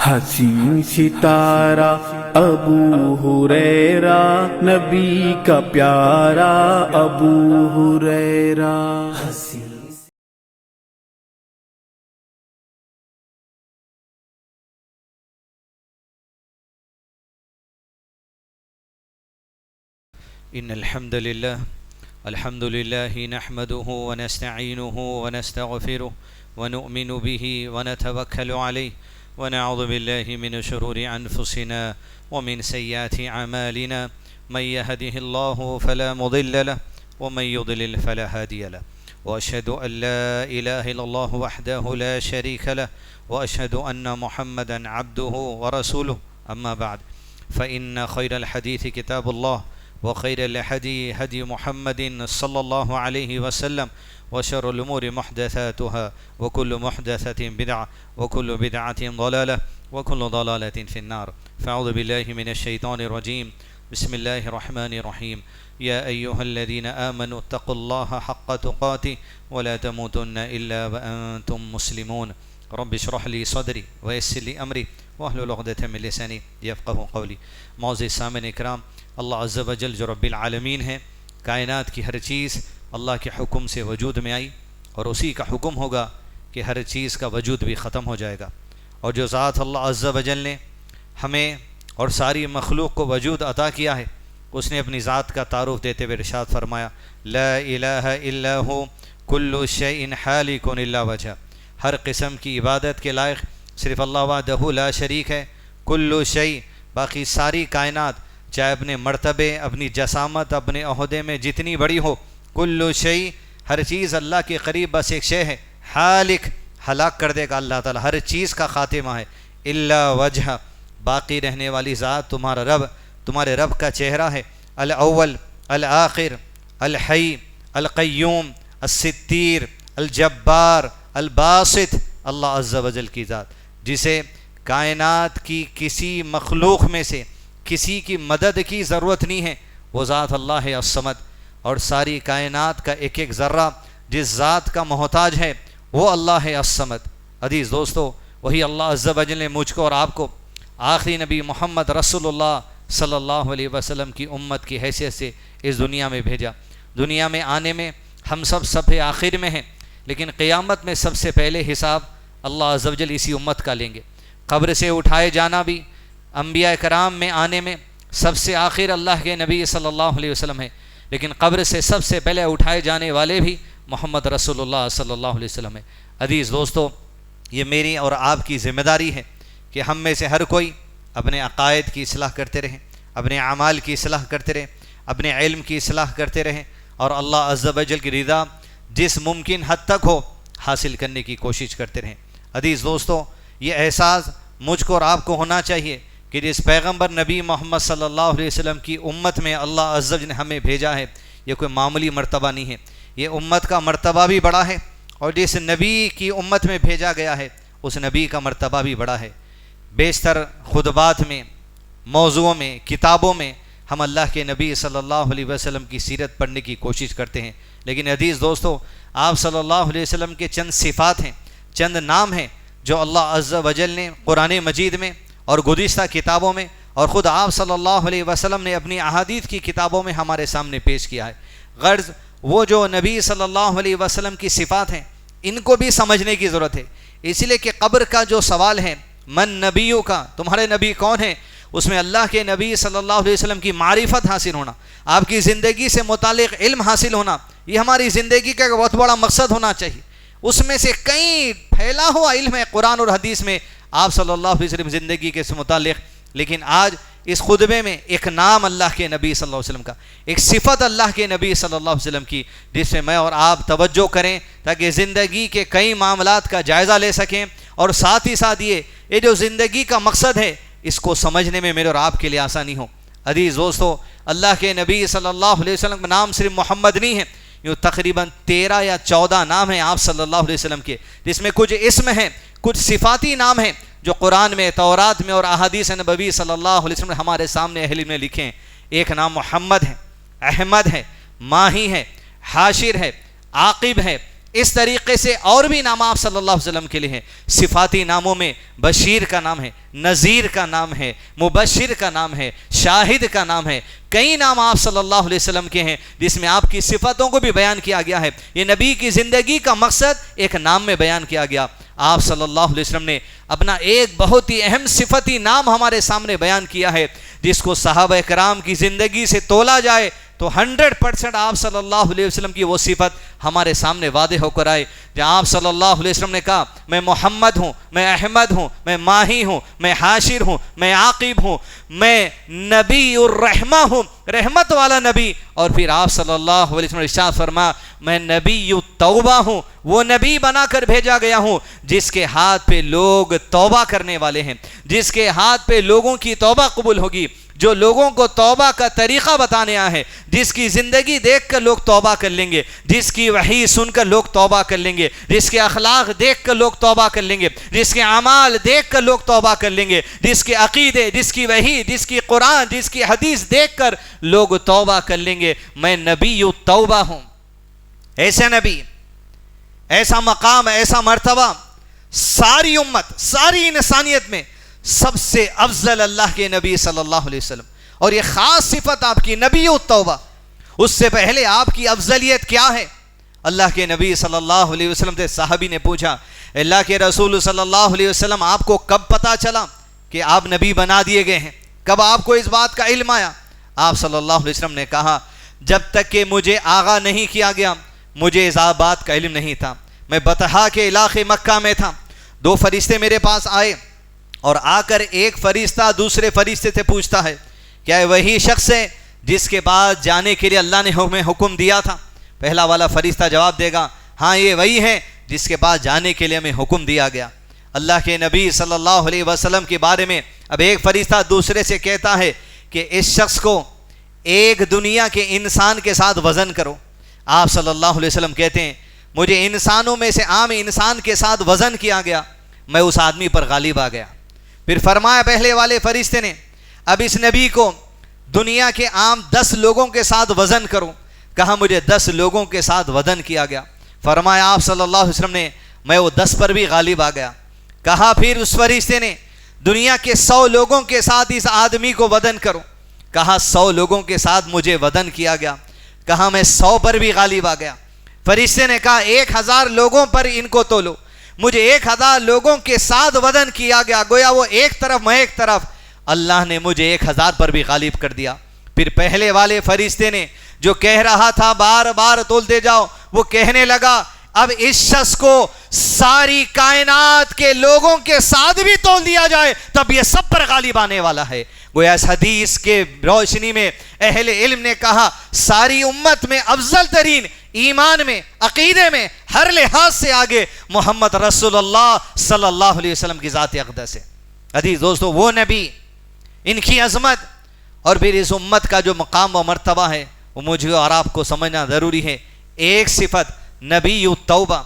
حسین ستارہ ابو ہریرہ، نبی کا پیارا ابو ہریرہ۔ إن الحمد لله نحمده ونستعينه ونستغفره ونؤمن به ونتوكل عليه ونعوذ بالله من شرور أنفسنا ومن سيئات أعمالنا، من يهده الله فلا مضل له ومن يضلل فلا هادي له، وأشهد أن لا إله إلا الله وحده لا شريك له، وأشهد أن محمدا عبده ورسوله. أما بعد، فإن خير الحديث كتاب الله، وخير الهدي هدي محمد صلى الله عليه وسلم، وشر الأمور محدثاتها، وكل محدثة بدعة، وكل بدعة ضلالة، وكل ضلالة في النار. فأعوذ بالله من الشيطان الرجيم. بسم الله الرحمن الرحيم. يا أيها الذين آمنوا اتقوا الله حق تقاته ولا تموتن إلا وأنتم مسلمون. رب اشرح لي صدري ويسر لي أمري واحلل عقدة من لساني يفقهوا قولي. معزز سامعین اکرام، اللہ عز و جل جو رب العالمین ہے، کائنات کی ہر چیز اللہ کے حکم سے وجود میں آئی، اور اسی کا حکم ہوگا کہ ہر چیز کا وجود بھی ختم ہو جائے گا. اور جو ذات اللہ عز و جل نے ہمیں اور ساری مخلوق کو وجود عطا کیا ہے، اس نے اپنی ذات کا تعارف دیتے ہوئے ارشاد فرمایا، لا الہ الا ہو کل شیء حالک الا وجہ. ہر قسم کی عبادت کے لائق صرف اللہ وحدہ لا شریک ہے. کل شیء، باقی ساری کائنات چاہے اپنے مرتبے، اپنی جسامت، اپنے عہدے میں جتنی بڑی ہو، کل شیء، ہر چیز اللہ کے قریب بس ایک شے ہے، حالک، ہلاک کر دے گا اللہ تعالیٰ، ہر چیز کا خاتمہ ہے. الا وجہ، باقی رہنے والی ذات تمہارا رب، تمہارے رب کا چہرہ ہے. الاول، الآخر، الحی، القیوم، الستیر، الجبار، الباسط، اللہ عز و جل کی ذات، جسے کائنات کی کسی مخلوق میں سے کسی کی مدد کی ضرورت نہیں ہے، وہ ذات اللہ ہے الصمد. اور ساری کائنات کا ایک ایک ذرہ جس ذات کا محتاج ہے وہ اللہ ہے الصمد. عزیز دوستو، وہی اللہ عز و جل نے مجھ کو اور آپ کو آخری نبی محمد رسول اللہ صلی اللہ علیہ وسلم کی امت کی حیثیت سے اس دنیا میں بھیجا. دنیا میں آنے میں ہم سب آخر میں ہیں، لیکن قیامت میں سب سے پہلے حساب اللہ عز و جل اسی امت کا لیں گے. قبر سے اٹھائے جانا بھی انبیاء کرام میں آنے میں سب سے آخر اللہ کے نبی صلی اللہ علیہ وسلم ہے، لیکن قبر سے سب سے پہلے اٹھائے جانے والے بھی محمد رسول اللہ صلی اللہ علیہ وسلم ہے. عزیز دوستو، یہ میری اور آپ کی ذمہ داری ہے کہ ہم میں سے ہر کوئی اپنے عقائد کی اصلاح کرتے رہیں، اپنے اعمال کی اصلاح کرتے رہیں، اپنے علم کی اصلاح کرتے رہیں، اور اللہ عز و جل کی رضا جس ممکن حد تک ہو حاصل کرنے کی کوشش کرتے رہیں. عزیز دوستو، یہ احساس مجھ کو اور آپ کو ہونا چاہیے کہ جس پیغمبر نبی محمد صلی اللہ علیہ وسلم کی امت میں اللہ عز و جل نے ہمیں بھیجا ہے، یہ کوئی معمولی مرتبہ نہیں ہے، یہ امت کا مرتبہ بھی بڑا ہے، اور جس نبی کی امت میں بھیجا گیا ہے اس نبی کا مرتبہ بھی بڑا ہے. بیشتر خطبات میں، موضوعوں میں، کتابوں میں ہم اللہ کے نبی صلی اللہ علیہ وسلم کی سیرت پڑھنے کی کوشش کرتے ہیں، لیکن عزیز دوستو، آپ صلی اللہ علیہ وسلم کے چند صفات ہیں، چند نام ہیں جو اللہ عز و جل نے قرآن مجید میں اور گزشتہ کتابوں میں اور خود آپ صلی اللہ علیہ وسلم نے اپنی احادیث کی کتابوں میں ہمارے سامنے پیش کیا ہے. غرض وہ جو نبی صلی اللہ علیہ وسلم کی صفات ہیں ان کو بھی سمجھنے کی ضرورت ہے، اس لیے کہ قبر کا جو سوال ہے، من نبیوں کا، تمہارے نبی کون ہیں، اس میں اللہ کے نبی صلی اللہ علیہ وسلم کی معرفت حاصل ہونا، آپ کی زندگی سے متعلق علم حاصل ہونا، یہ ہماری زندگی کا ایک بہت بڑا مقصد ہونا چاہیے. اس میں سے کئی پھیلا ہوا علم ہے قرآن اور حدیث میں آپ صلی اللہ علیہ وسلم زندگی کے سے متعلق، لیکن آج اس خطبے میں ایک نام اللہ کے نبی صلی اللہ علیہ وسلم کا، ایک صفت اللہ کے نبی صلی اللہ علیہ وسلم کی، جس میں میں اور آپ توجہ کریں تاکہ زندگی کے کئی معاملات کا جائزہ لے سکیں، اور ساتھ ہی ساتھ یہ جو زندگی کا مقصد ہے اس کو سمجھنے میں میرے اور آپ کے لیے آسانی ہو. عزیز دوستو، اللہ کے نبی صلی اللہ علیہ وسلم کا نام صرف محمد نہیں ہے، یوں تقریباً 13 یا 14 نام ہیں آپ صلی اللہ علیہ وسلم کے، جس میں کچھ اسم ہیں، کچھ صفاتی نام ہیں جو قرآن میں، تورات میں اور احادیث نبوی صلی اللہ علیہ وسلم نے ہمارے سامنے اہل میں لکھے ہیں. ایک نام محمد ہے، احمد ہے، ماہی ہے، حاشر ہے، عاقب ہے، اس طریقے سے اور بھی نام آپ صلی اللہ علیہ وسلم کے لیے ہیں۔ صفاتی ناموں میں بشیر کا نام ہے، نذیر کا نام ہے، مبشر کا نام ہے، شاہد کا نام ہے۔ کئی نام آپ صلی اللہ علیہ وسلم کے ہیں جس میں آپ کی صفاتوں کو بھی بیان کیا گیا ہے۔ یہ نبی کی زندگی کا مقصد ایک نام میں بیان کیا گیا۔ آپ صلی اللہ علیہ وسلم نے اپنا ایک بہت ہی اہم صفتی نام ہمارے سامنے بیان کیا ہے، جس کو صحابہ کرام کی زندگی سے تولا جائے تو 100% آپ صلی اللہ علیہ وسلم کی وہ صفت ہمارے سامنے واضح ہو کر آئے۔ جہاں آپ صلی اللہ علیہ وسلم نے کہا میں محمد ہوں، میں احمد ہوں، میں ماہی ہوں، میں حاشر ہوں، میں عاقب ہوں، میں نبی الرحمہ ہوں، رحمت والا نبی۔ اور پھر آپ صلی اللہ علیہ وسلم نے ارشاد فرمایا میں نبی التوبہ ہوں، وہ نبی بنا کر بھیجا گیا ہوں جس کے ہاتھ پہ لوگ توبہ کرنے والے ہیں، جس کے ہاتھ پہ لوگوں کی توبہ قبول ہوگی، جو لوگوں کو توبہ کا طریقہ بتانے آیا ہے، جس کی زندگی دیکھ کر لوگ توبہ کر لیں گے، جس کی وحی سن کر لوگ توبہ کر لیں گے، جس کے اخلاق دیکھ کر لوگ توبہ کر لیں گے، جس کے اعمال دیکھ کر لوگ توبہ کر لیں گے، جس کے عقیدے، جس کی وحی، جس کی قرآن، جس کی حدیث دیکھ کر لوگ توبہ کر لیں گے۔ میں نبی التوبہ ہوں۔ ایسا نبی، ایسا مقام، ایسا مرتبہ ساری امت، ساری انسانیت میں سب سے افضل اللہ کے نبی صلی اللہ علیہ وسلم، اور یہ خاص صفت آپ کی نبی التوبہ۔ اس سے پہلے آپ کی افضلیت کیا ہے؟ اللہ کے نبی صلی اللہ علیہ وسلم سے صحابی نے پوچھا اللہ کے رسول صلی اللہ علیہ وسلم آپ کو کب پتا چلا کہ آپ نبی بنا دیے گئے ہیں؟ کب آپ کو اس بات کا علم آیا؟ آپ صلی اللہ علیہ وسلم نے کہا جب تک کہ مجھے آگاہ نہیں کیا گیا مجھے اس بات کا علم نہیں تھا۔ میں بطحا کے علاقے مکہ میں تھا، 2 فرشتے میرے پاس آئے اور آ کر ایک فرشتہ دوسرے فرشتے سے پوچھتا ہے کیا یہ وہی شخص ہے جس کے بعد جانے کے لیے اللہ نے ہمیں حکم دیا تھا؟ پہلا والا فرشتہ جواب دے گا ہاں یہ وہی ہے جس کے بعد جانے کے لیے ہمیں حکم دیا گیا۔ اللہ کے نبی صلی اللہ علیہ وسلم کے بارے میں اب ایک فرشتہ دوسرے سے کہتا ہے کہ اس شخص کو ایک دنیا کے انسان کے ساتھ وزن کرو۔ آپ صلی اللہ علیہ وسلم کہتے ہیں مجھے انسانوں میں سے عام انسان کے ساتھ وزن کیا گیا، میں اس آدمی پر غالب آ گیا۔ پھر فرمایا پہلے والے فرشتے نے اب اس نبی کو دنیا کے عام 10 لوگوں کے ساتھ وزن کرو۔ کہا مجھے 10 لوگوں کے ساتھ وزن کیا گیا۔ فرمایا آپ صلی اللہ علیہ وسلم نے میں وہ 10 پر بھی غالب آ گیا۔ کہا پھر اس فرشتے نے دنیا کے 100 لوگوں کے ساتھ اس آدمی کو وزن کرو۔ کہا 100 لوگوں کے ساتھ مجھے وزن کیا گیا۔ کہا میں 100 پر بھی غالب آ گیا۔ فرشتے نے کہا 1000 لوگوں پر ان کو تولو۔ مجھے 1000 لوگوں کے ساتھ وزن کیا گیا، گویا وہ ایک طرف میں ایک طرف، اللہ نے مجھے 1000 پر بھی غالب کر دیا۔ پھر پہلے والے فرشتے نے جو کہہ رہا تھا بار بار تولتے جاؤ، وہ کہنے لگا اب اس شخص کو ساری کائنات کے لوگوں کے ساتھ بھی تول دیا جائے تب یہ سب پر غالب آنے والا ہے۔ گویا اس حدیث کے روشنی میں اہل علم نے کہا ساری امت میں افضل ترین، ایمان میں، عقیدے میں، ہر لحاظ سے آگے محمد رسول اللہ صلی اللہ علیہ وسلم کی ذات اقدس ہے۔ عزیز دوستو وہ نبی، ان کی عظمت اور پھر اس امت کا جو مقام و مرتبہ ہے وہ مجھے اور آپ کو سمجھنا ضروری ہے۔ ایک صفت نبی التوبہ،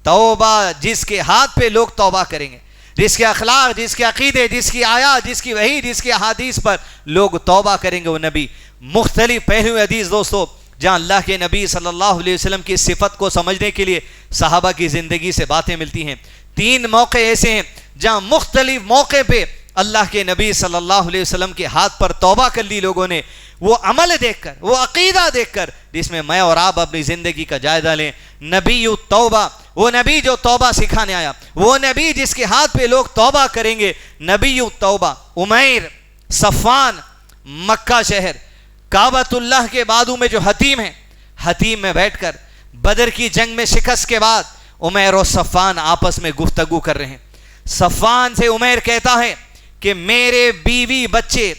توبہ جس کے ہاتھ پہ لوگ توبہ کریں گے، جس کے اخلاق، جس کے عقیدے، جس کی آیات، جس کی وحی، جس کی احادیث پر لوگ توبہ کریں گے وہ نبی۔ مختلف پہلو عزیز دوستو جہاں اللہ کے نبی صلی اللہ علیہ وسلم کی صفت کو سمجھنے کے لیے صحابہ کی زندگی سے باتیں ملتی ہیں۔ 3 موقع ایسے ہیں جہاں مختلف موقع پہ اللہ کے نبی صلی اللہ علیہ وسلم کے ہاتھ پر توبہ کر لی لوگوں نے، وہ عمل دیکھ کر، وہ عقیدہ دیکھ کر جس میں میں اور آپ اپنی زندگی کا جائزہ لیں۔ نبی التوبہ، وہ نبی جو توبہ سکھانے آیا، وہ نبی جس کے ہاتھ پہ لوگ توبہ کریں گے۔ نبی التوبہ، عمیر، صفوان، مکہ شہر، کعبۃ اللہ کے بازو میں جو حتیم ہے، حتیم میں بیٹھ کر بدر کی جنگ میں شکست کے بعد عمیر اور صفوان آپس میں گفتگو کر رہے ہیں۔ صفوان سے عمیر کہتا ہے کہ میرے بیوی بچے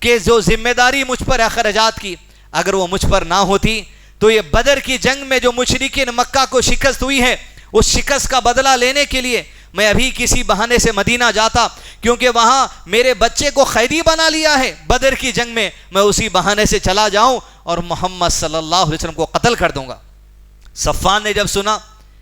کہ جو ذمہ داری مجھ پر اخراجات کی اگر وہ مجھ پر نہ ہوتی تو یہ بدر کی جنگ میں جو مشرکین مکہ کو شکست ہوئی ہے اس شکست کا بدلہ لینے کے لیے میں ابھی کسی بہانے سے مدینہ جاتا، کیونکہ وہاں میرے بچے کو قیدی بنا لیا ہے بدر کی جنگ میں، میں اسی بہانے سے چلا جاؤں اور محمد صلی اللہ علیہ وسلم کو قتل کر دوں گا۔ صفوان نے جب سنا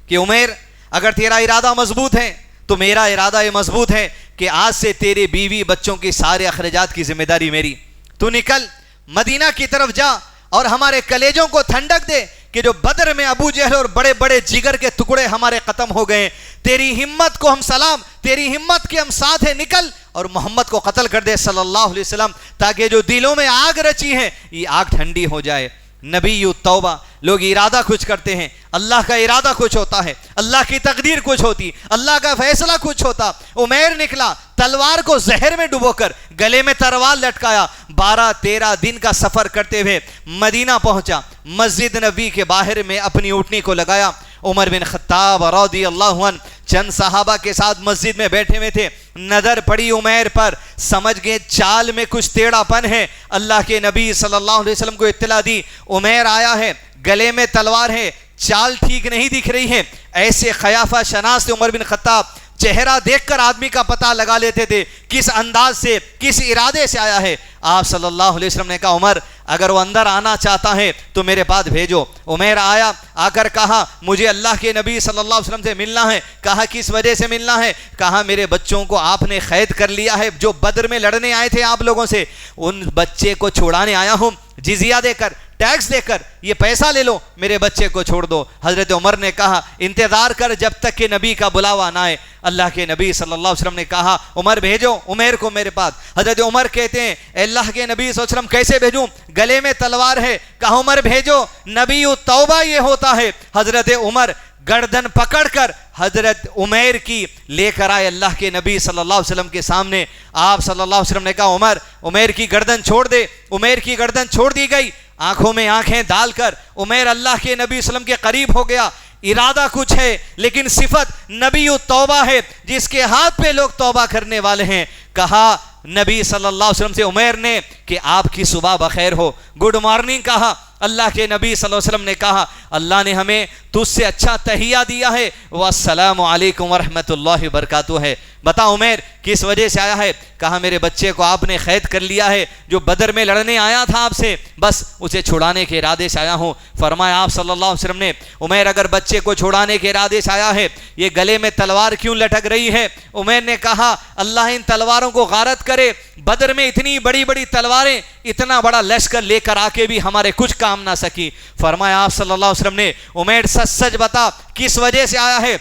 کہ عمیر اگر تیرا ارادہ مضبوط ہے تو میرا ارادہ یہ مضبوط ہے کہ آج سے تیرے بیوی بچوں کی سارے اخراجات کی ذمہ داری میری، تو نکل مدینہ کی طرف جا اور ہمارے کلیجوں کو ٹھنڈک دے کہ جو بدر میں ابو جہل اور بڑے بڑے جگر کے ٹکڑے ہمارے ختم ہو گئے، تیری ہمت کو ہم سلام، تیری ہمت کے ہم ساتھ ہیں، نکل اور محمد کو قتل کر دے صلی اللہ علیہ وسلم، تاکہ جو دلوں میں آگ رچی ہے یہ آگ ٹھنڈی ہو جائے۔ نبی توبہ، لوگ ارادہ کچھ کرتے ہیں، اللہ کا ارادہ کچھ ہوتا ہے، اللہ کی تقدیر کچھ ہوتی، اللہ کا فیصلہ کچھ ہوتا۔ عمیر نکلا، تلوار کو زہر میں ڈبو کر گلے میں تلوار لٹکایا، 12-13 دن کا سفر کرتے ہوئے مدینہ پہنچا، مسجد نبی کے باہر میں اپنی اونٹنی کو لگایا۔ عمر بن خطاب رضی اللہ عنہ چند صحابہ کے ساتھ مسجد میں بیٹھے ہوئے تھے، نظر پڑی عمیر پر، سمجھ گئے چال میں کچھ ٹیڑھا پن ہے۔ اللہ کے نبی صلی اللہ علیہ وسلم کو اطلاع دی، عمیر آیا ہے، گلے میں تلوار ہے، چال ٹھیک نہیں دکھ رہی ہے۔ ایسے خیافہ شناس عمر بن خطاب چہرہ دیکھ کر آدمی کا پتہ لگا لیتے تھے کس انداز سے، کس ارادے سے آیا ہے۔ آپ صلی اللہ علیہ وسلم نے کہا عمر اگر وہ اندر آنا چاہتا ہے تو میرے پاس بھیجو۔ عمیر آیا، آ کر کہا مجھے اللہ کے نبی صلی اللہ علیہ وسلم سے ملنا ہے۔ کہا کس وجہ سے ملنا ہے؟ کہا میرے بچوں کو آپ نے قید کر لیا ہے، جو بدر میں لڑنے آئے تھے آپ لوگوں سے، ان بچے کو چھوڑانے آیا ہوں، جزیہ دے کر، ٹیکس دے کر یہ پیسہ لے لو، میرے بچے کو چھوڑ دو۔ حضرت عمر نے کہا انتظار کر جب تک کہ نبی کا بلاوا نہ آئے۔ اللہ کے نبی صلی اللہ علیہ وسلم نے کہا عمر بھیجو عمیر کو میرے پاس۔ حضرت عمر کہتے ہیں اللہ کے نبی صلی اللہ علیہ وسلم کیسے بھیجوں، گلے میں تلوار ہے۔ کہا عمر بھیجو، نبی توبہ یہ ہوتا ہے۔ حضرت عمر گردن پکڑ کر حضرت عمیر کی لے کر آئے اللہ کے نبی صلی اللہ علیہ وسلم کے سامنے۔ آپ صلی اللہ علیہ وسلم نے کہا عمیر کی گردن چھوڑ دے۔ عمیر کی گردن چھوڑ دی گئی، آنکھوں میں آنکھیں ڈال کر عمیر اللہ کے نبی صلی اللہ علیہ وسلم کے قریب ہو گیا۔ ارادہ کچھ ہے لیکن صفت نبی توبہ ہے، جس کے ہاتھ پہ لوگ توبہ کرنے والے ہیں۔ کہا نبی صلی اللہ علیہ وسلم سے عمیر نے کہ آپ کی صبح بخیر ہو، گڈ مارننگ کہا۔ اللہ کے نبی صلی اللہ علیہ وسلم نے کہا اللہ نے ہمیں تجھ سے اچھا تحیہ دیا ہے، والسلام علیکم ورحمۃ اللہ وبرکاتہ ہے۔ بتا عمیر کس وجہ سے آیا ہے؟ کہا میرے بچے کو آپ نے قید کر لیا ہے، جو بدر میں لڑنے آیا تھا آپ سے، بس اسے چھڑانے کے ارادے سے آیا ہوں۔ فرمایا آپ صلی اللہ علیہ وسلم نے عمیر اگر بچے کو چھڑانے کے ارادے سے آیا ہے، یہ گلے میں تلوار کیوں لٹک رہی ہے؟ عمیر نے کہا اللہ ان تلواروں کو غارت کرے، بدر میں اتنی بڑی بڑی تلواریں، اتنا بڑا لشکر لے کر آ کے بھی ہمارے کچھ کام نہ سکی۔ فرمایا آپ صلی اللہ علیہ وسلم نے عمیر سچ سچ بتا کس وجہ سے آیا ہے؟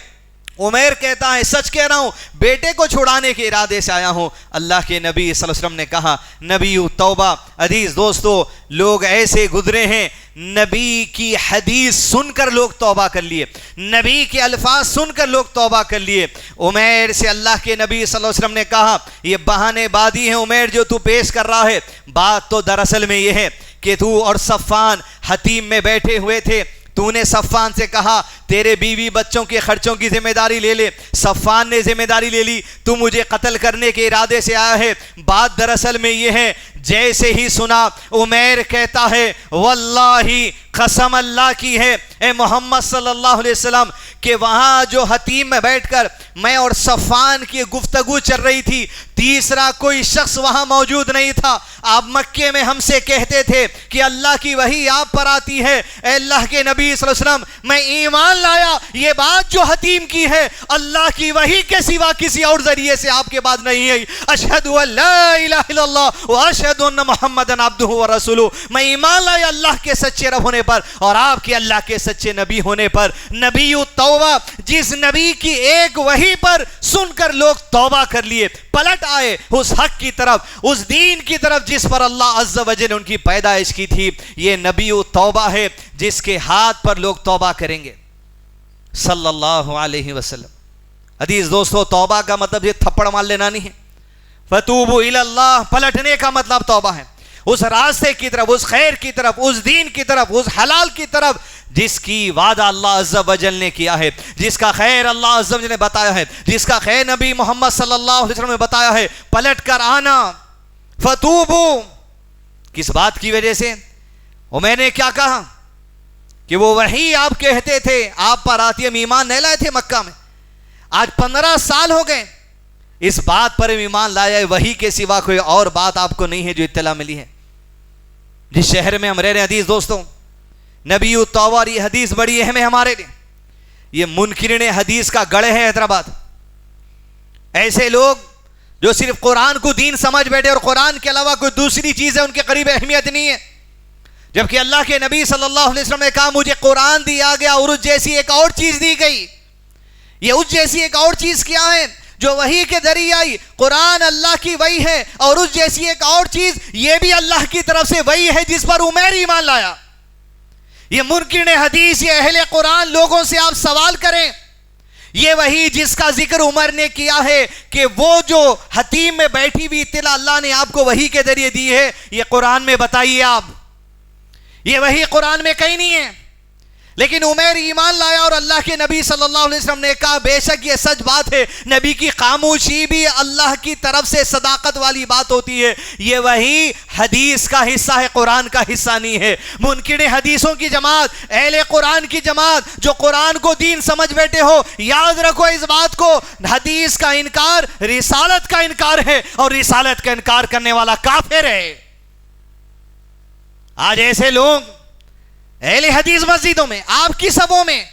عمیر کہتا ہے سچ کہہ رہا ہوں، بیٹے کو چھڑانے کے ارادے سے آیا ہوں۔ اللہ کے نبی صلی اللہ علیہ وسلم نے کہا نبی توبہ۔ عزیز دوستو، لوگ ایسے گزرے ہیں، نبی کی حدیث سن کر لوگ توبہ کر لیے، نبی کے الفاظ سن کر لوگ توبہ کر لیے۔ عمیر سے اللہ کے نبی صلی اللہ علیہ وسلم نے کہا یہ بہانے بازی ہے عمیر جو تو پیش کر رہا ہے، بات تو دراصل میں یہ ہے کہ تو اور صفان حتیم میں بیٹھے ہوئے تھے، تو نے صفان سے کہا تیرے بیوی بچوں کے خرچوں کی ذمہ داری لے لے، صفان نے ذمہ داری لے لی، تو مجھے قتل کرنے کے ارادے سے آیا ہے۔ بات دراصل میں یہ ہے، جیسے ہی سنا عمیر کہتا ہے واللہ قسم اللہ کی ہے اے محمد صلی اللہ علیہ وسلم کہ وہاں جو حتیم میں بیٹھ کر میں اور صفان کی گفتگو چل رہی تھی، تیسرا کوئی شخص وہاں موجود نہیں تھا۔ آپ مکے میں ہم سے کہتے تھے کہ اللہ کی وحی آپ پر آتی ہے، اے اللہ کے نبی صلی اللہ علیہ وسلم میں ایمان لایا، یہ بات جو حتیم کی ہے اللہ کی وحی کے سوا کسی اور ذریعے سے آپ کے بعد نہیں ہے۔ اشہد ان لا الہ الا اللہ واشہد ان محمدن عبدہ ورسولہ، میں ایمان لایا اللہ کے سچے رب ہونے پر اور آپ کے اللہ کے سچے نبی ہونے پر۔ نبی توبہ، جس نبی کی ایک وحی پر سن کر لوگ توبہ کر لیے، پلٹ آئے اس حق کی طرف، اس دین کی طرف جس پر اللہ عز و جل نے ان کی پیدائش کی تھی۔ یہ نبی توبہ ہے جس کے ہاتھ پر لوگ توبہ کریں گے صلی اللہ علیہ وسلم۔ عزیز دوستو، توبہ کا مطلب یہ تھپڑ مار لینا نہیں ہے، فتوبوا الی اللہ، پلٹنے کا مطلب توبہ ہے، اس راستے کی طرف، اس خیر کی طرف، اس دین کی طرف، اس حلال کی طرف جس کی وعدہ اللہ عز و جل نے کیا ہے، جس کا خیر اللہ عز و جل نے بتایا ہے، جس کا خیر نبی محمد صلی اللہ علیہ وسلم نے بتایا ہے، پلٹ کر آنا۔ فتوبوا، کس بات کی وجہ سے؟ اور میں نے کیا کہا کہ وہ وحی آپ کہتے تھے آپ پر آتی، ہم ایمان نہیں لائے تھے مکہ میں، آج 15 سال ہو گئے، اس بات پر ایمان لایا ہے، وحی کے سوا کوئی اور بات آپ کو نہیں ہے جو اطلاع ملی ہے۔ جس شہر میں ہم رہ رہے ہیں عزیز دوستوں، نبی توبہ، یہ حدیث بڑی اہم ہے ہمارے لیے، یہ منکرین حدیث کا گڑھ ہے حیدرآباد۔ ایسے لوگ جو صرف قرآن کو دین سمجھ بیٹھے اور قرآن کے علاوہ کوئی دوسری چیز ہے ان کے قریب اہمیت نہیں ہے، جبکہ اللہ کے نبی صلی اللہ علیہ وسلم نے کہا مجھے قرآن دیا گیا اور اس جیسی ایک اور چیز دی گئی. یہ اس جیسی ایک اور چیز کیا ہے جو وحی کے ذریعے آئی؟ قرآن اللہ کی وحی ہے، اور اس جیسی ایک اور چیز یہ بھی اللہ کی طرف سے وحی ہے جس پر عمیر ایمان لایا. یہ منکرین حدیث، یہ اہل قرآن لوگوں سے آپ سوال کریں، یہ وہی جس کا ذکر عمر نے کیا ہے کہ وہ جو حتیم میں بیٹھی ہوئی اطلاع اللہ نے آپ کو وحی کے ذریعے دی ہے، یہ قرآن میں بتائیے آپ. یہ وحی قرآن میں کہیں نہیں ہے. لیکن عمیر ایمان لایا اور اللہ کے نبی صلی اللہ علیہ وسلم نے کہا بے شک یہ سچ بات ہے، نبی کی خاموشی بھی اللہ کی طرف سے صداقت والی بات ہوتی ہے. یہ وہی حدیث کا حصہ ہے، قرآن کا حصہ نہیں ہے. منکر حدیثوں کی جماعت، اہل قرآن کی جماعت جو قرآن کو دین سمجھ بیٹھے ہو، یاد رکھو اس بات کو، حدیث کا انکار رسالت کا انکار ہے، اور رسالت کا انکار کرنے والا کافر ہے. آج ایسے لوگ اہل حدیث مسجدوں میں، آپ کی صفوں میں،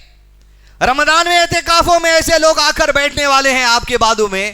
رمضان میں اعتکافوں میں ایسے لوگ آ کر بیٹھنے والے ہیں آپ کے بازو میں،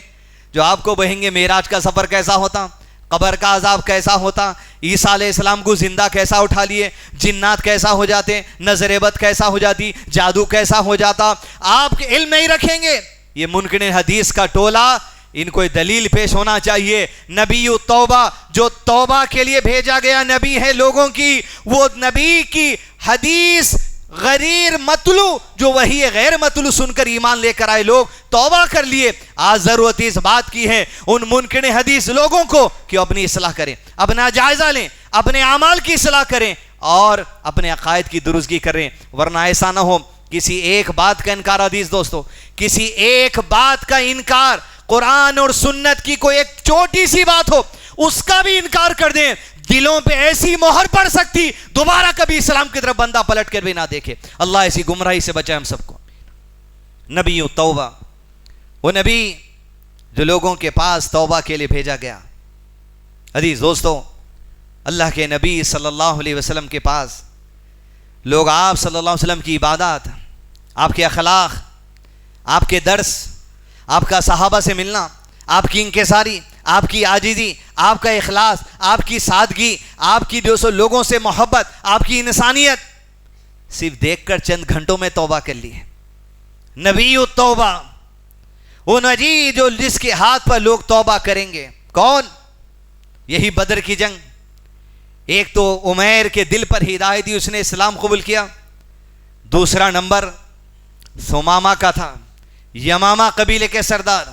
جو آپ کو کہیں گے معراج کا سفر کیسا ہوتا، قبر کا عذاب کیسا ہوتا، عیسیٰ علیہ السلام کو زندہ کیسا اٹھا لیے، جنات کیسا ہو جاتے، نظر بد کیسا ہو جاتی، جادو کیسا ہو جاتا. آپ علم نہیں رکھیں گے. یہ منکر حدیث کا ٹولہ، ان کو دلیل پیش ہونا چاہیے. نبی توبہ، جو توبہ کے لیے بھیجا گیا نبی ہے لوگوں کی، وہ نبی کی حدیث غیر مطلوع، جو وہی غیر مطلوع سن کر ایمان لے کر آئے لوگ توبہ کر لیے. آج ضرورت اس بات کی ہے ان منکر حدیث لوگوں کو کہ اپنی اصلاح کریں، اپنا جائزہ لیں، اپنے اعمال کی اصلاح کریں اور اپنے عقائد کی درستگی کریں. ورنہ ایسا نہ ہو کسی ایک بات کا انکار، حدیث دوستو، کسی ایک بات کا انکار، قرآن اور سنت کی کوئی ایک چھوٹی سی بات ہو اس کا بھی انکار کر دیں، دلوں پہ ایسی مہر پڑ سکتی دوبارہ کبھی اسلام کی طرف بندہ پلٹ کر بھی نہ دیکھے. اللہ ایسی گمراہی سے بچائے ہم سب کو. نبی توبہ، وہ نبی جو لوگوں کے پاس توبہ کے لیے بھیجا گیا. عزیز دوستو، اللہ کے نبی صلی اللہ علیہ وسلم کے پاس لوگ آپ صلی اللہ علیہ وسلم کی عبادات، آپ کے اخلاق، آپ کے درس، آپ کا صحابہ سے ملنا، آپ کی انکساری، آپ کی عاجزی، آپ کا اخلاص، آپ کی سادگی، آپ کی جو سو لوگوں سے محبت، آپ کی انسانیت، صرف دیکھ کر چند گھنٹوں میں توبہ کر لی ہے. نبی توبہ، وہ نبی جو جس کے ہاتھ پر لوگ توبہ کریں گے. کون؟ یہی بدر کی جنگ. ایک تو عمیر کے دل پر ہدایت تھی، اس نے اسلام قبول کیا. دوسرا نمبر ثمامہ کا تھا، یمامہ قبیلے کے سردار.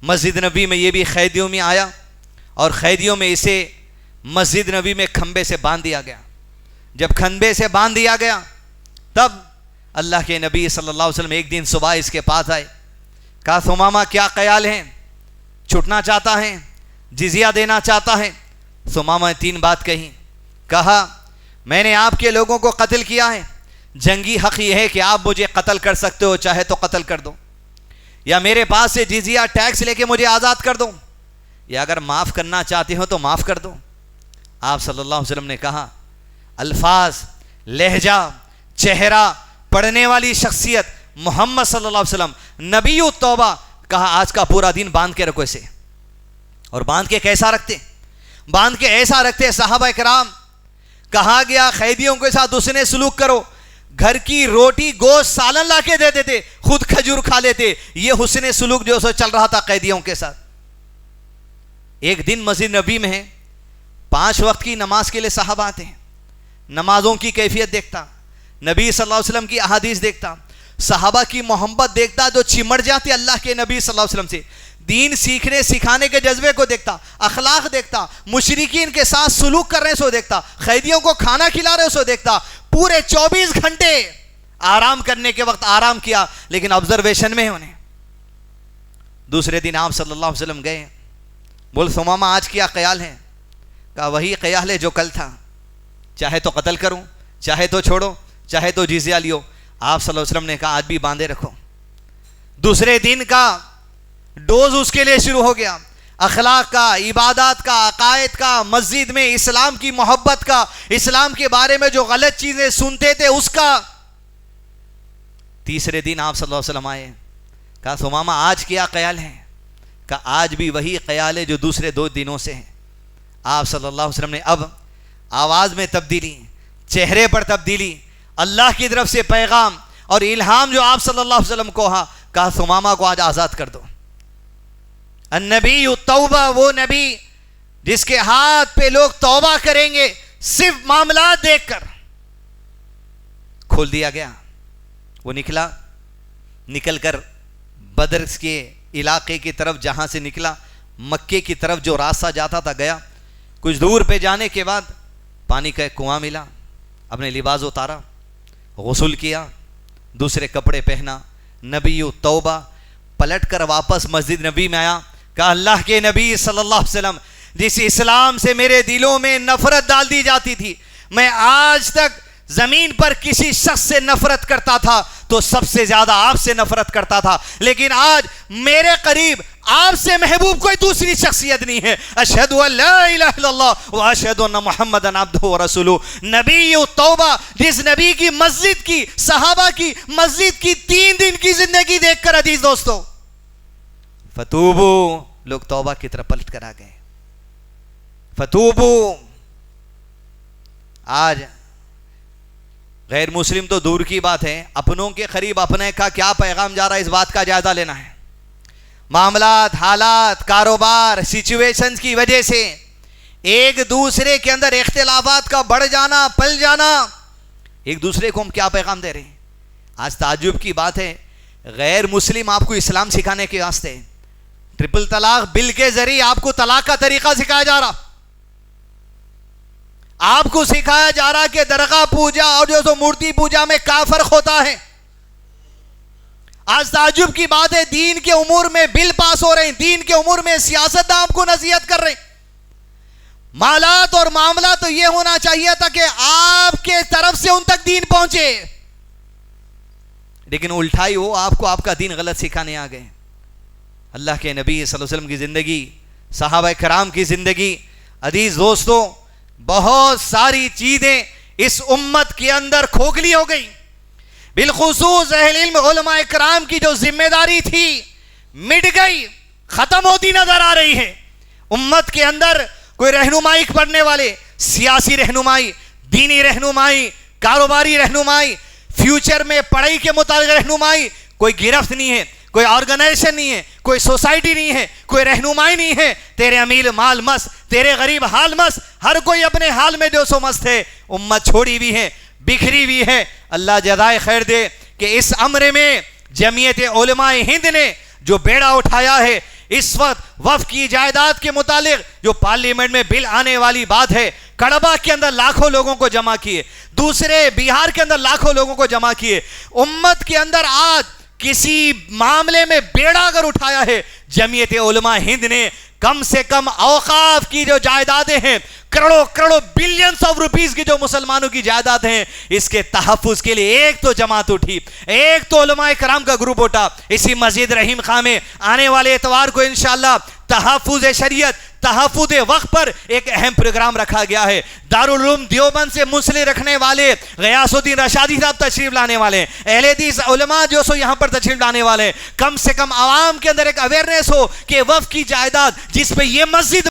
مسجد نبی میں یہ بھی قیدیوں میں آیا اور قیدیوں میں اسے مسجد نبی میں کھمبے سے باندھ دیا گیا. جب کھمبے سے باندھ دیا گیا تب اللہ کے نبی صلی اللہ علیہ وسلم ایک دن صبح اس کے پاس آئے. کہا ثمامہ کیا خیال ہے، چھٹنا چاہتا ہے، جزیہ دینا چاہتا ہے؟ ثمامہ نے 3 بات کہی. کہا میں نے آپ کے لوگوں کو قتل کیا ہے، جنگی حق یہ ہے کہ آپ مجھے قتل کر سکتے ہو، چاہے تو قتل کر دو، یا میرے پاس سے جزیہ ٹیکس لے کے مجھے آزاد کر دو، یا اگر معاف کرنا چاہتے ہو تو معاف کر دو. آپ صلی اللہ علیہ وسلم نے کہا الفاظ، لہجہ، چہرہ، پڑھنے والی شخصیت محمد صلی اللہ علیہ وسلم نبی التوبہ. کہا آج کا پورا دن باندھ کے رکھو اسے. اور باندھ کے کیسا رکھتے؟ باندھ کے ایسا رکھتے صحابہ کرام. کہا گیا قیدیوں کے ساتھ اس نے سلوک کرو، گھر کی روٹی گوشت سالن لا کے دے دیتے، خود کھجور کھا لیتے. یہ حسن سلوک جو سو چل رہا تھا قیدیوں کے ساتھ. ایک دن مسجد نبی میں ہے، 5 وقت کی نماز کے لیے صحابہ آتے ہیں. نمازوں کی کیفیت دیکھتا، نبی صلی اللہ علیہ وسلم کی احادیث دیکھتا، صحابہ کی محبت دیکھتا جو چمٹ جاتے اللہ کے نبی صلی اللہ علیہ وسلم سے، دین سیکھنے سکھانے کے جذبے کو دیکھتا، اخلاق دیکھتا، مشرکین کے ساتھ سلوک کر رہے سو دیکھتا، قیدیوں کو کھانا کھلا رہے سو دیکھتا. پورے 24 گھنٹے آرام کرنے کے وقت آرام کیا، لیکن آبزرویشن میں انہیں. دوسرے دن آپ صلی اللہ علیہ وسلم گئے. بول ثمامہ آج کیا خیال ہے؟ کہا وہی خیال ہے جو کل تھا، چاہے تو قتل کروں، چاہے تو چھوڑو، چاہے تو جزیہ لیو. آپ صلی اللہ علیہ وسلم نے کہا آج بھی باندھے رکھو. دوسرے دن کا ڈوز اس کے لیے شروع ہو گیا، اخلاق کا، عبادات کا، عقائد کا، مسجد میں اسلام کی محبت کا، اسلام کے بارے میں جو غلط چیزیں سنتے تھے اس کا. تیسرے دن آپ صلی اللہ علیہ وسلم آئے. کہا ثمامہ آج کیا خیال ہے؟ کہا آج بھی وہی خیال ہے جو دوسرے 2 دنوں سے ہیں. آپ صلی اللہ علیہ وسلم نے اب آواز میں تبدیلی، چہرے پر تبدیلی، اللہ کی طرف سے پیغام اور الہام جو آپ صلی اللہ علیہ وسلم کو کہا ثمامہ کو آج آزاد کر دو۔ النبی التوبہ، وہ نبی جس کے ہاتھ پہ لوگ توبہ کریں گے صرف معاملات دیکھ کر۔ کھول دیا گیا، وہ نکل کر بدر کے علاقے کی طرف، جہاں سے نکلا مکے کی طرف جو راستہ جاتا تھا گیا۔ کچھ دور پہ جانے کے بعد پانی کا ایک کنواں ملا، اپنے لباس اتارا، غسل کیا، دوسرے کپڑے پہنا، نبی توبہ، پلٹ کر واپس مسجد نبی میں آیا، کہا اللہ کے نبی صلی اللہ علیہ وسلم، جس اسلام سے میرے دلوں میں نفرت ڈال دی جاتی تھی، میں آج تک زمین پر کسی شخص سے نفرت کرتا تھا تو سب سے زیادہ آپ سے نفرت کرتا تھا، لیکن آج میرے قریب آپ سے محبوب کوئی دوسری شخصیت نہیں ہے۔ اشہد ان لا الہ الا اللہ و اشہد ان محمدن عبدہ و رسولہ۔ نبی توبہ، جس نبی کی مسجد کی، صحابہ کی مسجد کی 3 دن کی زندگی دیکھ کر عزیز دوستو، فتوبو، لوگ توبہ کی طرف پلٹ کر آ گئے۔ فتوبو، آج غیر مسلم تو دور کی بات ہے، اپنوں کے قریب اپنے کا کیا پیغام جا رہا ہے، اس بات کا جائزہ لینا ہے۔ معاملات، حالات، کاروبار، سچویشنز کی وجہ سے ایک دوسرے کے اندر اختلافات کا بڑھ جانا، پل جانا، ایک دوسرے کو ہم کیا پیغام دے رہے ہیں۔ آج تعجب کی بات ہے، غیر مسلم آپ کو اسلام سکھانے کے واسطے ٹرپل طلاق بل کے ذریعے آپ کو طلاق کا طریقہ سکھایا جا رہا، آپ کو سکھایا جا رہا کہ درگاہ پوجا اور جو مورتی پوجا میں کیا فرق ہوتا ہے۔ آج تعجب کی بات ہے، دین کے امور میں بل پاس ہو رہے ہیں، دین کے امور میں سیاست آپ کو نصیحت کر رہے ہیں۔ مالات اور معاملات تو یہ ہونا چاہیے تھا کہ آپ کے طرف سے ان تک دین پہنچے، لیکن الٹائی وہ آپ کو آپ کا دین غلط سکھانے آ گئے۔ اللہ کے نبی صلی اللہ علیہ وسلم کی زندگی، صحابہ کرام کی زندگی، عزیز دوستو، بہت ساری چیزیں اس امت کے اندر کھوکھلی ہو گئی۔ بالخصوص اہل علم علماء کرام کی جو ذمہ داری تھی مٹ گئی، ختم ہوتی نظر آ رہی ہے۔ امت کے اندر کوئی رہنمائی پڑھنے والے، سیاسی رہنمائی، دینی رہنمائی، کاروباری رہنمائی، فیوچر میں پڑھائی کے متعلق رہنمائی، کوئی گرفت نہیں ہے، کوئی آرگنائزیشن نہیں ہے، کوئی سوسائٹی نہیں ہے، کوئی رہنمائی نہیں ہے۔ تیرے امیر مال مست، تیرے غریب حال مست، ہر کوئی اپنے حال میں جو سو مست ہے۔ امت چھوڑی بھی ہے، بکھری بھی ہے۔ اللہ جزائے خیر دے کہ اس امر میں جمعیت علماء ہند نے جو بیڑا اٹھایا ہے، اس وقت وقف کی جائیداد کے متعلق جو پارلیمنٹ میں بل آنے والی بات ہے، کڑبا کے اندر لاکھوں لوگوں کو جمع کیے، دوسرے بہار کے اندر لاکھوں لوگوں کو جمع کیے۔ امت کے اندر آج کسی معاملے میں بیڑا اگر اٹھایا ہے، جمعیت علماء ہند نے کم سے کم اوقاف کی جو جائیدادیں ہیں، کروڑوں بلینز آف روپیز کی جو مسلمانوں کی جائیداد ہیں، اس کے تحفظ کے لیے ایک تو جماعت اٹھی، ایک تو علماء کرام کا گروپ اٹھا۔ اسی مسجد رحیم خان میں آنے والے اتوار کو انشاءاللہ تحفظ شریعت، تحفظ وقت پر ایک اہم پروگرام رکھا گیا ہے۔ دارالعلوم دیوبند سے منسلک رکھنے والے غیاث الدین رشادی صاحب تشریف لانے والے ہیں، اہل حدیث علماء جو سو یہاں پر تشریف لانے والے ہیں۔ کم سے کم عوام کے اندر ایک اویئرنیس ہو کہ وقف کی جائیداد جس پہ یہ مسجد،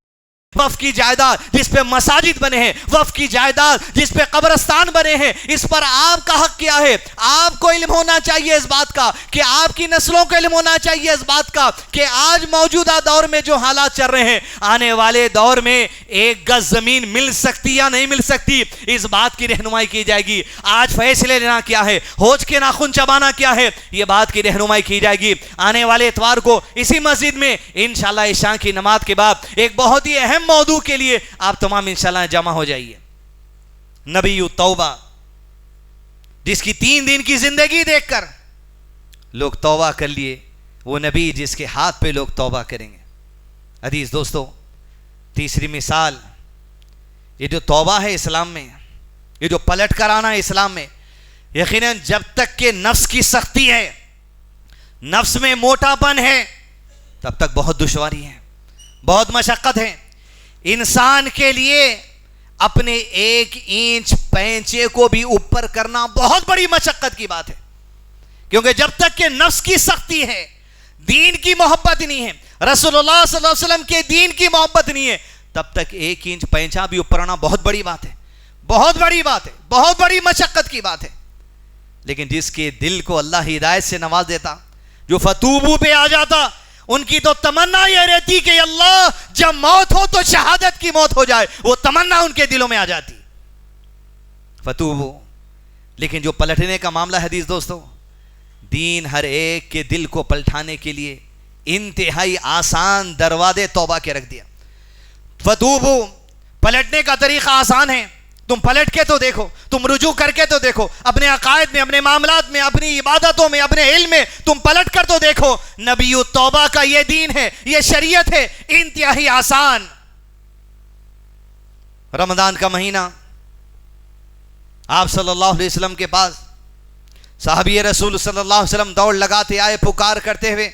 وقف کی جائیداد جس پہ مساجد بنے ہیں، وقف کی جائیداد جس پہ قبرستان بنے ہیں، اس پر آپ کا حق کیا ہے۔ آپ کو علم ہونا چاہیے اس بات کا کہ آپ کی نسلوں کو علم ہونا چاہیے اس بات کا کہ آج موجودہ دور میں جو حالات چل رہے ہیں، آنے والے دور میں ایک گز زمین مل سکتی یا نہیں مل سکتی، اس بات کی رہنمائی کی جائے گی۔ آج فیصلے لینا کیا ہے، ہوج کے ناخن چبانا کیا ہے، یہ بات کی رہنمائی کی جائے گی۔ آنے والے اتوار کو اسی مسجد میں انشاءاللہ عشاء کی نماز کے بعد ایک بہت ہی اہم موضوع کے لیے آپ تمام انشاءاللہ جمع ہو جائیے۔ نبی توبہ، جس کی 3 دن کی زندگی دیکھ کر لوگ توبہ کر لیے، وہ نبی جس کے ہاتھ پہ لوگ توبہ کریں گے۔ عزیز دوستو، تیسری مثال، یہ جو توبہ ہے اسلام میں، یہ جو پلٹ کر آنا ہے اسلام میں، یقیناً جب تک کہ نفس کی سختی ہے، نفس میں موٹا پن ہے، تب تک بہت دشواری ہے، بہت مشقت ہے۔ انسان کے لیے اپنے 1 انچ پینچے کو بھی اوپر کرنا بہت بڑی مشقت کی بات ہے، کیونکہ جب تک کہ نفس کی سختی ہے، دین کی محبت نہیں ہے، رسول اللہ صلی اللہ علیہ وسلم کے دین کی محبت نہیں ہے، تب تک 1 انچ پینچا بھی اوپر آنا بہت بڑی بات ہے، بہت بڑی بات ہے، بہت بڑی مشقت کی بات ہے. لیکن جس کے دل کو اللہ ہدایت سے نواز دیتا، جو فتوبو پہ آ جاتا، ان کی تو تمنا یہ رہتی کہ اللہ جب موت ہو تو شہادت کی موت ہو جائے. وہ تمنا ان کے دلوں میں آ جاتی. فتوبو. لیکن جو پلٹنے کا معاملہ حدیث دوستو، دین ہر ایک کے دل کو پلٹانے کے لیے انتہائی آسان دروازے توبہ کے رکھ دیا. فتوبو، پلٹنے کا طریقہ آسان ہے. تم پلٹ کے تو دیکھو، تم رجوع کر کے تو دیکھو، اپنے عقائد میں، اپنے معاملات میں، اپنی عبادتوں میں، اپنے علم میں تم پلٹ کر تو دیکھو. نبی التوبہ کا یہ دین ہے، یہ شریعت ہے، انتہائی آسان. رمضان کا مہینہ، آپ صلی اللہ علیہ وسلم کے پاس صحابی رسول صلی اللہ علیہ وسلم دوڑ لگاتے آئے پکار کرتے ہوئے،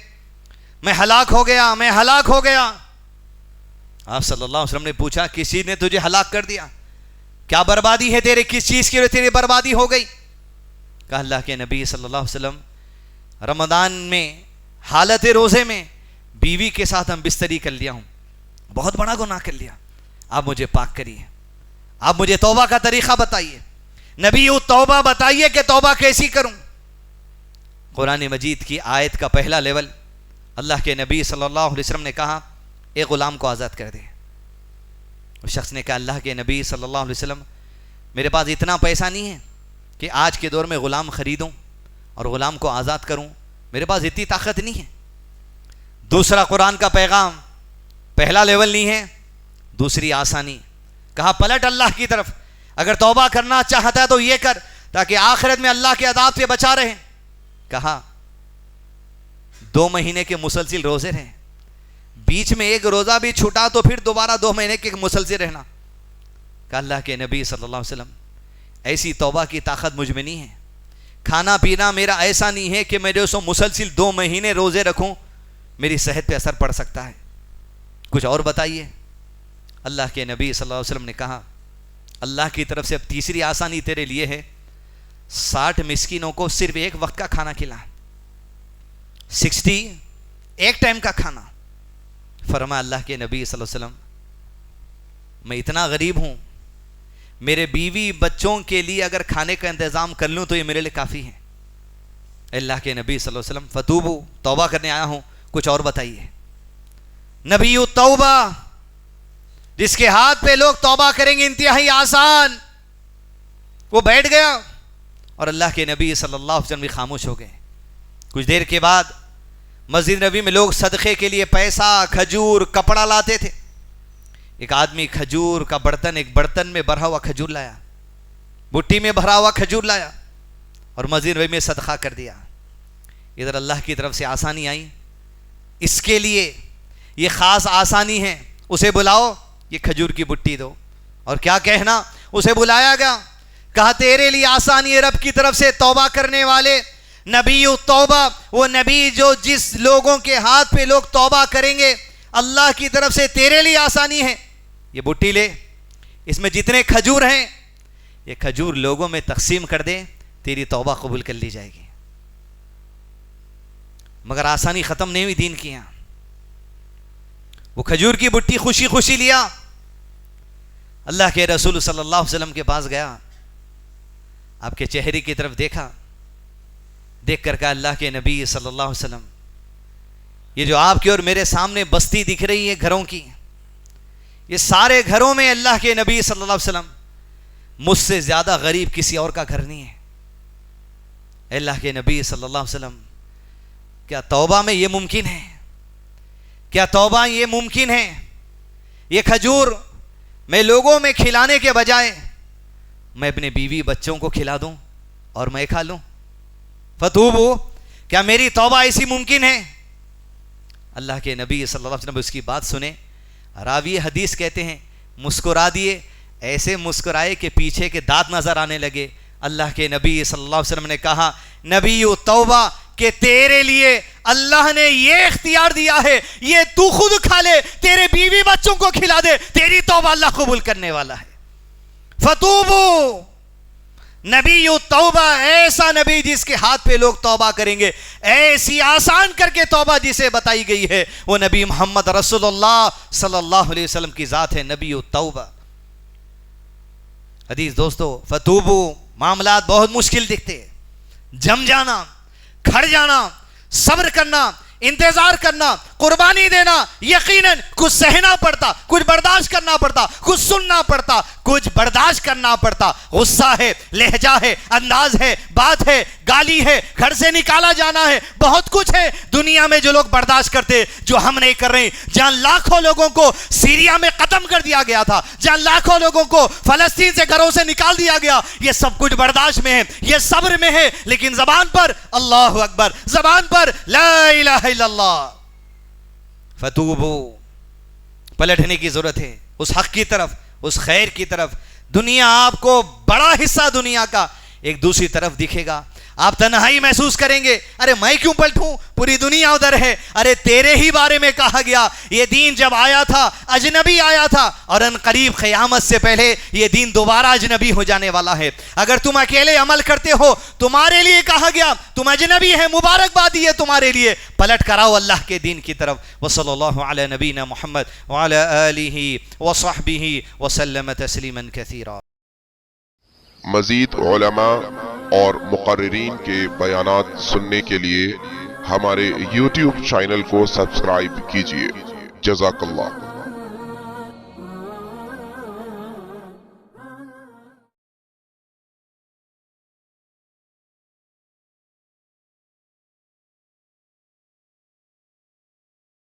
میں ہلاک ہو گیا، میں ہلاک ہو گیا. آپ صلی اللہ علیہ وسلم نے پوچھا، کسی نے تجھے ہلاک کر دیا؟ کیا بربادی ہے تیرے؟ کس چیز کی وجہ سے تیری بربادی ہو گئی؟ کہا اللہ کے نبی صلی اللہ علیہ وسلم، رمضان میں حالت روزے میں بیوی کے ساتھ ہم بستری کر لیا ہوں، بہت بڑا گناہ کر لیا، آپ مجھے پاک کریے، آپ مجھے توبہ کا طریقہ بتائیے، نبی توبہ بتائیے کہ توبہ کیسی کروں. قرآن مجید کی آیت کا پہلا لیول، اللہ کے نبی صلی اللہ علیہ وسلم نے کہا ایک غلام کو آزاد کر دے. اس شخص نے کہا اللہ کے نبی صلی اللہ علیہ وسلم، میرے پاس اتنا پیسہ نہیں ہے کہ آج کے دور میں غلام خریدوں اور غلام کو آزاد کروں، میرے پاس اتنی طاقت نہیں ہے. دوسرا قرآن کا پیغام، پہلا لیول نہیں ہے، دوسری آسانی. کہا پلٹ اللہ کی طرف، اگر توبہ کرنا چاہتا ہے تو یہ کر تاکہ آخرت میں اللہ کے عذاب سے بچا رہے. کہا 2 مہینے کے مسلسل روزے رہیں، بیچ میں ایک روزہ بھی چھوٹا تو پھر دوبارہ 2 مہینے کے مسلسل رہنا. کہ اللہ کے نبی صلی اللہ علیہ وسلم ایسی توبہ کی طاقت مجھ میں نہیں ہے، کھانا پینا میرا ایسا نہیں ہے کہ میں جو سو مسلسل 2 مہینے روزے رکھوں، میری صحت پہ اثر پڑ سکتا ہے، کچھ اور بتائیے. اللہ کے نبی صلی اللہ علیہ وسلم نے کہا اللہ کی طرف سے اب تیسری آسانی تیرے لیے ہے، 60 مسکینوں کو صرف ایک وقت کا کھانا کھلا، 60 ایک ٹائم کا کھانا. فرمایا اللہ کے نبی صلی اللہ علیہ وسلم میں اتنا غریب ہوں، میرے بیوی بچوں کے لیے اگر کھانے کا انتظام کر لوں تو یہ میرے لیے کافی ہے. اللہ کے نبی صلی اللہ علیہ وسلم فتوبو، توبہ کرنے آیا ہوں، کچھ اور بتائیے. نبی التوبہ، جس کے ہاتھ پہ لوگ توبہ کریں گے انتہائی آسان. وہ بیٹھ گیا اور اللہ کے نبی صلی اللہ علیہ وسلم بھی خاموش ہو گئے. کچھ دیر کے بعد مسجد نبی میں لوگ صدقے کے لیے پیسہ، کھجور، کپڑا لاتے تھے. ایک آدمی کھجور کا برتن، ایک برتن میں بھرا ہوا کھجور لایا، بٹی میں بھرا ہوا کھجور لایا اور مسجد نبی میں صدقہ کر دیا. ادھر اللہ کی طرف سے آسانی آئی. اس کے لیے یہ خاص آسانی ہے، اسے بلاؤ، یہ کھجور کی بٹی دو. اور کیا کہنا، اسے بلایا گیا، کہا تیرے لیے آسانی ہے رب کی طرف سے. توبہ کرنے والے نبی توبہ، وہ نبی جو جس لوگوں کے ہاتھ پہ لوگ توبہ کریں گے اللہ کی طرف سے تیرے لیے آسانی ہے. یہ بٹی لے، اس میں جتنے کھجور ہیں یہ کھجور لوگوں میں تقسیم کر دے، تیری توبہ قبول کر لی جائے گی. مگر آسانی ختم نہیں ہوئی دین کی. یہاں وہ کھجور کی بٹی خوشی خوشی لیا، اللہ کے رسول صلی اللہ علیہ وسلم کے پاس گیا، آپ کے چہرے کی طرف دیکھا، دیکھ کر کہا اللہ کے نبی صلی اللہ علیہ وسلم یہ جو آپ کے اور میرے سامنے بستی دکھ رہی ہے گھروں کی، یہ سارے گھروں میں اللہ کے نبی صلی اللہ علیہ وسلم مجھ سے زیادہ غریب کسی اور کا گھر نہیں ہے. اللہ کے نبی صلی اللہ علیہ وسلم کیا توبہ میں یہ ممکن ہے؟ کیا توبہ یہ ممکن ہے؟ یہ کھجور میں لوگوں میں کھلانے کے بجائے میں اپنے بیوی بچوں کو کھلا دوں اور میں کھا لوں. فتوبو، کیا میری توبہ ایسی ممکن ہے؟ اللہ کے نبی صلی اللہ علیہ وسلم اس کی بات سنے. راوی حدیث کہتے ہیں مسکرا دیے، ایسے مسکرائے کہ پیچھے کے دانت نظر آنے لگے. اللہ کے نبی صلی اللہ علیہ وسلم نے کہا نبی توبہ کہ تیرے لیے اللہ نے یہ اختیار دیا ہے، یہ تو خود کھا لے، تیرے بیوی بچوں کو کھلا دے، تیری توبہ اللہ قبول کرنے والا ہے. فتوبو، نبی توبہ، ایسا نبی جس کے ہاتھ پہ لوگ توبہ کریں گے، ایسی آسان کر کے توبہ جسے بتائی گئی ہے وہ نبی محمد رسول اللہ صلی اللہ علیہ وسلم کی ذات ہے، نبی توبہ. حدیث دوستو، فتوبو، معاملات بہت مشکل دکھتے ہیں، جم جانا، کھڑ جانا، صبر کرنا، انتظار کرنا، قربانی دینا، یقیناً کچھ سہنا پڑتا، کچھ برداشت کرنا پڑتا، کچھ سننا پڑتا، کچھ برداشت کرنا پڑتا، غصہ ہے، لہجہ ہے، انداز ہے، بات ہے، گالی ہے، گھر سے نکالا جانا ہے، بہت کچھ ہے دنیا میں جو لوگ برداشت کرتے، جو ہم نہیں کر رہے ہیں۔ جہاں لاکھوں لوگوں کو سیریا میں ختم کر دیا گیا تھا، جہاں لاکھوں لوگوں کو فلسطین سے گھروں سے نکال دیا گیا، یہ سب کچھ برداشت میں ہے، یہ صبر میں ہے، لیکن زبان پر اللہ اکبر، زبان پر لا الہ الا اللہ۔ فتوبو، پلٹنے کی ضرورت ہے اس حق کی طرف، اس خیر کی طرف۔ دنیا آپ کو بڑا حصہ دنیا کا ایک دوسری طرف دکھے گا، آپ تنہائی محسوس کریں گے، ارے میں کیوں پلٹوں، پوری دنیا ادھر ہے۔ ارے تیرے ہی بارے میں کہا گیا یہ دین جب آیا تھا اجنبی آیا تھا، اور ان قریب قیامت سے پہلے یہ دین دوبارہ اجنبی ہو جانے والا ہے۔ اگر تم اکیلے عمل کرتے ہو، تمہارے لیے کہا گیا تم اجنبی ہے، مبارکبادی ہے تمہارے لیے، پلٹ کر آؤ اللہ کے دین کی طرف۔ وصلی اللہ علی نبینا محمد وعلی آلہ وصحبہ وسلم تسلیما کثیرا۔ مزید علماء اور مقررین کے بیانات سننے کے لیے ہمارے YouTube چینل کو سبسکرائب کیجیے۔ جزاک اللہ۔